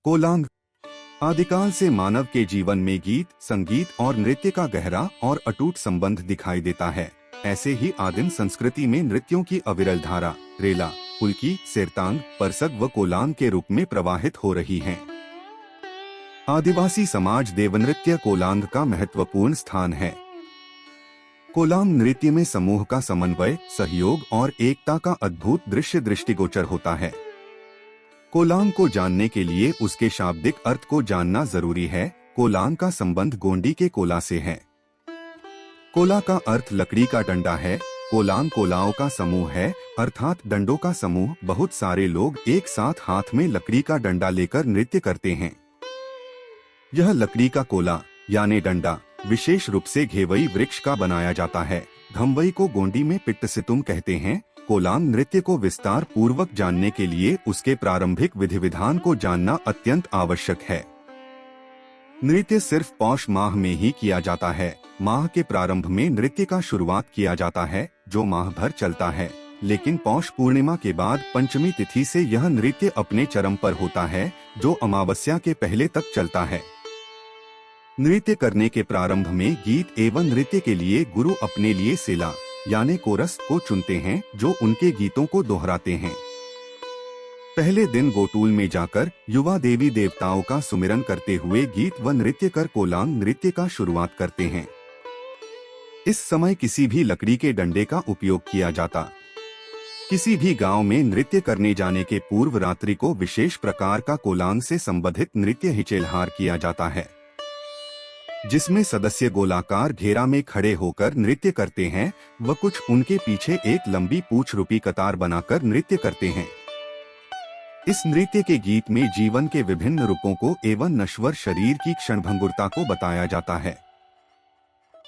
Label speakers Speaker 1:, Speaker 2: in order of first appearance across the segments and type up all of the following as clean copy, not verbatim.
Speaker 1: कोलांग आदिकाल से मानव के जीवन में गीत, संगीत और नृत्य का गहरा और अटूट संबंध दिखाई देता है। ऐसे ही आदिम संस्कृति में नृत्यों की अविरल धारा रेला, पुलकी, सेरतांग, परसग व कोलांग के रूप में प्रवाहित हो रही है। आदिवासी समाज देवनृत्य कोलांग का महत्वपूर्ण स्थान है। कोलांग नृत्य में समूह का समन्वय, सहयोग और एकता का अद्भुत दृश्य दृष्टिगोचर होता है। कोलांग को जानने के लिए उसके शाब्दिक अर्थ को जानना जरूरी है। कोलांग का संबंध गोंडी के कोला से है। कोला का अर्थ लकड़ी का डंडा है। कोलांग कोलाओं का समूह है, अर्थात डंडों का समूह। बहुत सारे लोग एक साथ हाथ में लकड़ी का डंडा लेकर नृत्य करते हैं। यह लकड़ी का कोला यानी डंडा विशेष रूप से घेवई वृक्ष का बनाया जाता है। घमवई को गोंडी में पिट्टसितुम कहते हैं। कोलांग नृत्य को विस्तार पूर्वक जानने के लिए उसके प्रारंभिक विधि विधान को जानना अत्यंत आवश्यक है। नृत्य सिर्फ पौष माह में ही किया जाता है। माह के प्रारंभ में नृत्य का शुरुआत किया जाता है, जो माह भर चलता है। लेकिन पौष पूर्णिमा के बाद पंचमी तिथि से यह नृत्य अपने चरम पर होता है, जो अमावस्या के पहले तक चलता है। नृत्य करने के प्रारंभ में गीत एवं नृत्य के लिए गुरु अपने लिए सेला यानी कोरस को चुनते हैं, जो उनके गीतों को दोहराते हैं। पहले दिन गोटूल में जाकर युवा देवी देवताओं का सुमिरन करते हुए गीत व नृत्य कर कोलांग नृत्य का शुरुआत करते हैं। इस समय किसी भी लकड़ी के डंडे का उपयोग किया जाता। किसी भी गांव में नृत्य करने जाने के पूर्व रात्रि को विशेष प्रकार का कोलांग से संबंधित नृत्य हिचेलहार किया जाता है, जिसमें सदस्य गोलाकार घेरा में खड़े होकर नृत्य करते हैं व कुछ उनके पीछे एक लंबी पूंछ रूपी कतार बनाकर नृत्य करते हैं। इस नृत्य के गीत में जीवन के विभिन्न रूपों को एवं नश्वर शरीर की क्षणभंगुरता को बताया जाता है।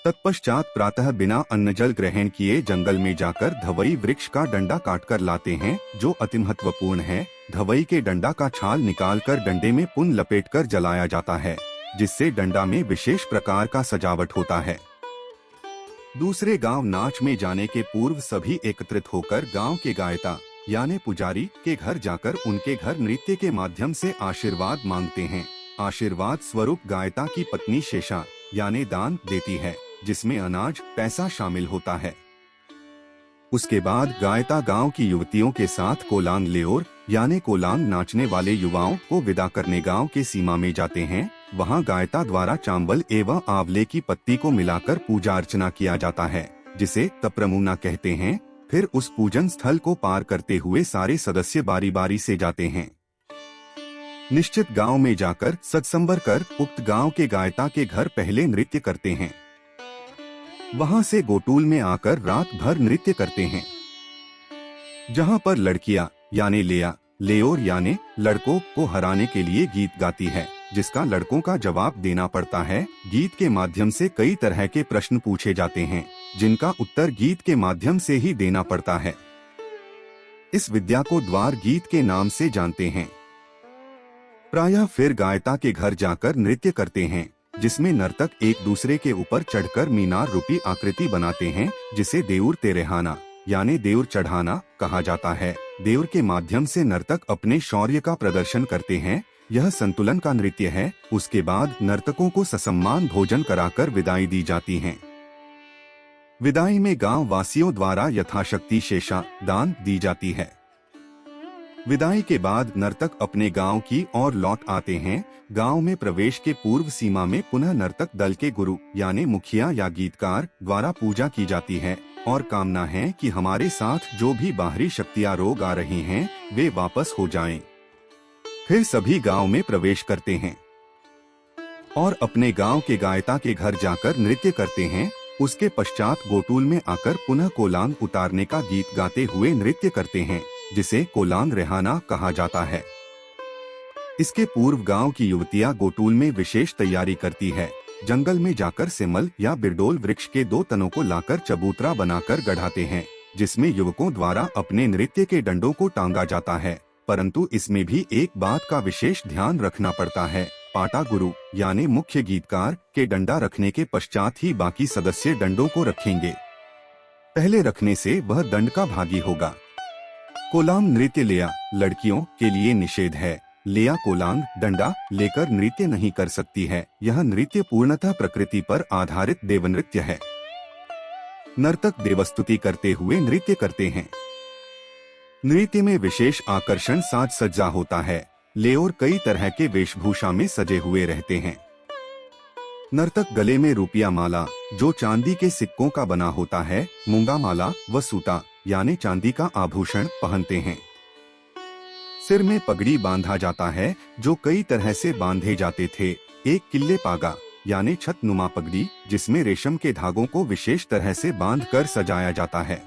Speaker 1: तत्पश्चात प्रातः बिना अन्न जल ग्रहण किए जंगल में जाकर धवई वृक्ष का डंडा काटकर लाते हैं, जो अति महत्वपूर्ण है। धवई के डंडा का छाल निकालकर डंडे में पुन लपेटकर जलाया जाता है, जिससे डंडा में विशेष प्रकार का सजावट होता है। दूसरे गांव नाच में जाने के पूर्व सभी एकत्रित होकर गांव के गायता यानी पुजारी के घर जाकर उनके घर नृत्य के माध्यम से आशीर्वाद मांगते हैं। आशीर्वाद स्वरूप गायता की पत्नी शेषा यानी दान देती है, जिसमें अनाज पैसा शामिल होता है। उसके बाद गायता गांव की युवतियों के साथ कोलांग लेओर यानी कोलांग नाचने वाले युवाओं को विदा करने गांव के सीमा में जाते हैं। वहां गायता द्वारा चांवल एवं आंवले की पत्ती को मिलाकर पूजा अर्चना किया जाता है, जिसे तप्रमुना कहते हैं। फिर उस पूजन स्थल को पार करते हुए सारे सदस्य बारी बारी से जाते हैं। निश्चित गांव में जाकर सत्संबर कर उक्त गांव के गायता के घर पहले नृत्य करते हैं। वहां से गोटूल में आकर रात भर नृत्य करते हैं, जहां पर लड़कियां यानी लेओर यानी लड़कों को हराने के लिए गीत गाती है, जिसका लड़कों का जवाब देना पड़ता है। गीत के माध्यम से कई तरह के प्रश्न पूछे जाते हैं, जिनका उत्तर गीत के माध्यम से ही देना पड़ता है। इस विद्या को द्वार गीत के नाम से जानते हैं। प्रायः फिर गायता के घर जाकर नृत्य करते हैं, जिसमें नर्तक एक दूसरे के ऊपर चढ़कर मीनार रूपी आकृति बनाते हैं, जिसे देउर तेरेहाना यानी देउर चढ़ाना कहा जाता है। देउर के माध्यम से नर्तक अपने शौर्य का प्रदर्शन करते हैं। यह संतुलन का नृत्य है। उसके बाद नर्तकों को ससम्मान भोजन कराकर विदाई दी जाती है। विदाई में गांव वासियों द्वारा यथाशक्ति शेषा दान दी जाती है। विदाई के बाद नर्तक अपने गांव की ओर लौट आते हैं। गांव में प्रवेश के पूर्व सीमा में पुनः नर्तक दल के गुरु यानी मुखिया या गीतकार द्वारा पूजा की जाती है और कामना है कि हमारे साथ जो भी बाहरी शक्तियां रोग आ रही हैं, वे वापस हो जाएं। फिर सभी गांव में प्रवेश करते हैं और अपने गांव के गायता के घर जाकर नृत्य करते हैं। उसके पश्चात गोटूल में आकर पुनः कोलांग उतारने का गीत गाते हुए नृत्य करते हैं, जिसे कोलांग रेहाना कहा जाता है। इसके पूर्व गांव की युवतियां गोटूल में विशेष तैयारी करती है। जंगल में जाकर सिमल या बिरडोल वृक्ष के 2 तनों को लाकर चबूतरा बनाकर गढ़ाते हैं, जिसमें युवकों द्वारा अपने नृत्य के डंडों को टांगा जाता है। परंतु इसमें भी एक बात का विशेष ध्यान रखना पड़ता है। पाटा गुरु यानी मुख्य गीतकार के डंडा रखने के पश्चात ही बाकी सदस्य डंडों को रखेंगे। पहले रखने से वह दंड का भागी होगा। कोलांग नृत्य लिया लड़कियों के लिए निषेध है। लेया कोलांग डंडा लेकर नृत्य नहीं कर सकती है। यह नृत्य पूर्णतः प्रकृति पर आधारित देवनृत्य है। नर्तक देवस्तुति करते हुए नृत्य करते हैं। नृत्य में विशेष आकर्षण साज सज्जा होता है। लेओर कई तरह के वेशभूषा में सजे हुए रहते हैं। नर्तक गले में रुपया माला जो चांदी के सिक्कों का बना होता है, मूंगा माला व सूता यानी चांदी का आभूषण पहनते हैं। सिर में पगड़ी बांधा जाता है जो कई तरह से बांधे जाते थे। एक किल्ले पागा यानी छत नुमा पगड़ी जिसमें रेशम के धागों को विशेष तरह से बांधकर सजाया जाता है।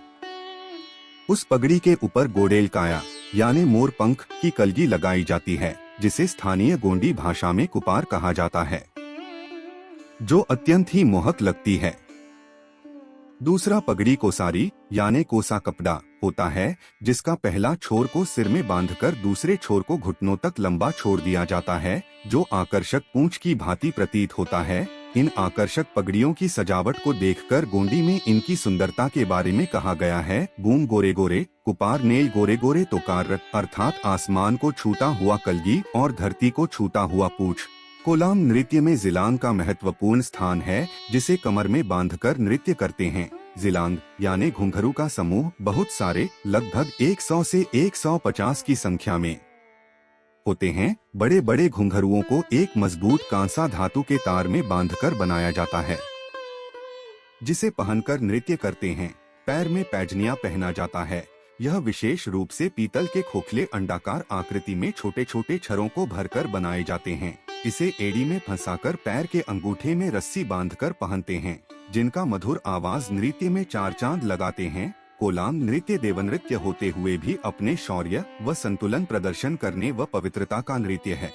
Speaker 1: उस पगड़ी के ऊपर गोडेल काया यानी मोर पंख की कलगी लगाई जाती है जिसे स्थानीय गोंडी भाषा में कुपार कहा जाता है, जो अत्यंत ही मोहक लगती है। दूसरा पगड़ी कोसारी यानी कोसा कपड़ा होता है जिसका पहला छोर को सिर में बांधकर दूसरे छोर को घुटनों तक लंबा छोड़ दिया जाता है, जो आकर्षक पूंछ की भांति प्रतीत होता है। इन आकर्षक पगड़ियों की सजावट को देखकर गोंडी में इनकी सुंदरता के बारे में कहा गया है। बूम गोरे गोरे कुपार नेल गोरे गोरे तोकार अर्थात आसमान को छूता हुआ कलगी और धरती को छूता हुआ पूंछ। कोलाम नृत्य में जिलांग का महत्वपूर्ण स्थान है जिसे कमर में बांधकर नृत्य करते हैं। जिलांग यानी घुंघरू का समूह बहुत सारे लगभग 100 से 150 की संख्या में होते हैं। बड़े बड़े घुंघरुओं को एक मजबूत कांसा धातु के तार में बांधकर बनाया जाता है जिसे पहनकर नृत्य करते हैं। पैर में पैजनिया पहना जाता है। यह विशेष रूप से पीतल के खोखले अंडाकार आकृति में छोटे छोटे छरों को भरकर बनाए जाते हैं। इसे एड़ी में फंसाकर पैर के अंगूठे में रस्सी बांधकर पहनते हैं, जिनका मधुर आवाज नृत्य में चार चांद लगाते हैं। कोलाम नृत्य देवनृत्य होते हुए भी अपने शौर्य व संतुलन प्रदर्शन करने व पवित्रता का नृत्य है।